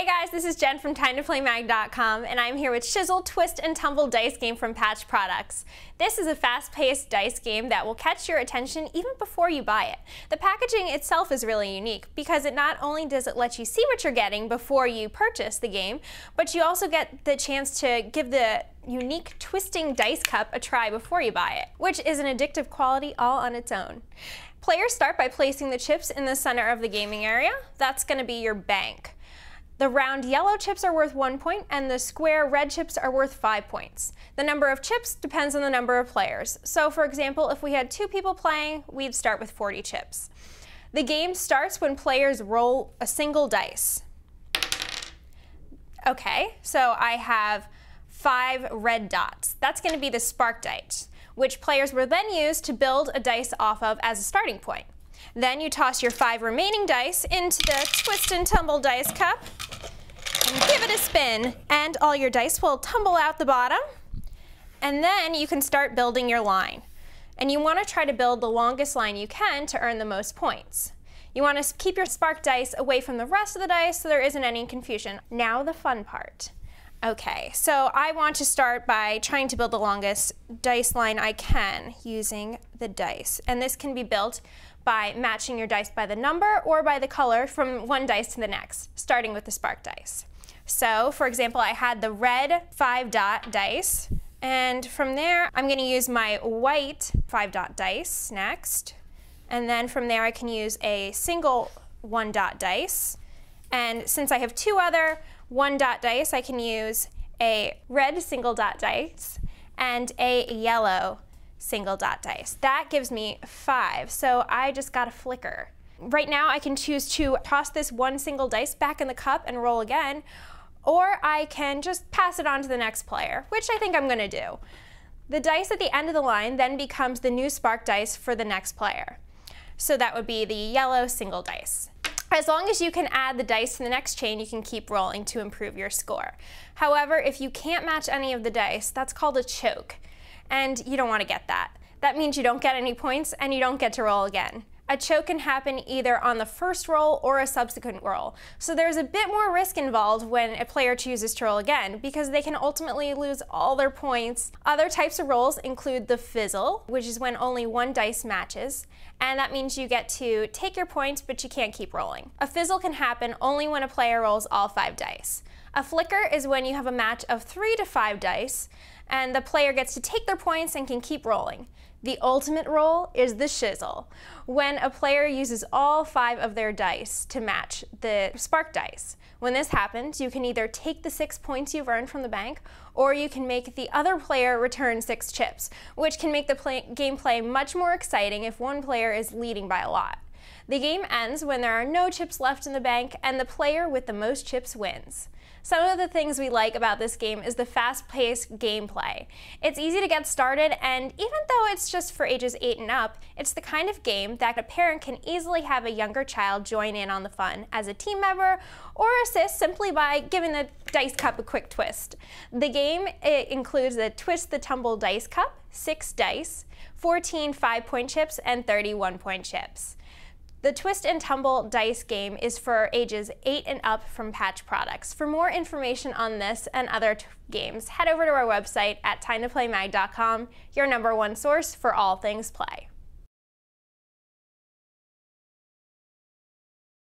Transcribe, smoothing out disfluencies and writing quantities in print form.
Hey guys, this is Jen from TimeToPlayMag.com, and I'm here with Shizzle Twist and Tumble Dice Game from Patch Products. This is a fast-paced dice game that will catch your attention even before you buy it. The packaging itself is really unique because it not only does it let you see what you're getting before you purchase the game, but you also get the chance to give the unique Twisting Dice Cup a try before you buy it, which is an addictive quality all on its own. Players start by placing the chips in the center of the gaming area. That's going to be your bank. The round yellow chips are worth 1 point, and the square red chips are worth 5 points. The number of chips depends on the number of players. So for example, if we had 2 people playing, we'd start with 40 chips. The game starts when players roll a single dice. Okay, so I have 5 red dots. That's going to be the spark dice, which players will then use to build a dice off of as a starting point. Then you toss your 5 remaining dice into the Twist and Tumble Dice Cup and give it a spin, and all your dice will tumble out the bottom. And then you can start building your line. And you want to try to build the longest line you can to earn the most points. You want to keep your spark dice away from the rest of the dice so there isn't any confusion. Now the fun part. Okay, so I want to start by trying to build the longest dice line I can using the dice. And this can be built by matching your dice by the number or by the color from one dice to the next, starting with the spark dice. So, for example, I had the red 5-dot dice, and from there I'm going to use my white 5-dot dice next, and then from there I can use a single 1-dot dice, and since I have 2 other 1-dot dice, I can use a red single-dot dice and a yellow single-dot dice. That gives me 5, so I just got a flicker. Right now I can choose to toss this one single dice back in the cup and roll again, or I can just pass it on to the next player, which I think I'm going to do. The dice at the end of the line then becomes the new spark dice for the next player. So that would be the yellow single dice. As long as you can add the dice to the next chain, you can keep rolling to improve your score. However, if you can't match any of the dice, that's called a choke. And you don't want to get that. That means you don't get any points and you don't get to roll again. A choke can happen either on the first roll or a subsequent roll. So there's a bit more risk involved when a player chooses to roll again because they can ultimately lose all their points. Other types of rolls include the Fizzle, which is when only one dice matches, and that means you get to take your points but you can't keep rolling. A Fizzle can happen only when a player rolls all 5 dice. A flicker is when you have a match of 3 to 5 dice and the player gets to take their points and can keep rolling. The ultimate roll is the Shizzle, when a player uses all 5 of their dice to match the spark dice. When this happens, you can either take the 6 points you've earned from the bank, or you can make the other player return 6 chips, which can make the gameplay much more exciting if one player is leading by a lot. The game ends when there are no chips left in the bank and the player with the most chips wins. Some of the things we like about this game is the fast-paced gameplay. It's easy to get started, and even though it's just for ages 8 and up, it's the kind of game that a parent can easily have a younger child join in on the fun as a team member or assist simply by giving the dice cup a quick twist. The game includes the Twist the Tumble Dice Cup, 6 dice, 14 5-point chips, and 30 1-point chips. The Twist and Tumble Dice game is for ages 8 and up from Patch Products. For more information on this and other games, head over to our website at TimeToPlayMag.com, your #1 source for all things play.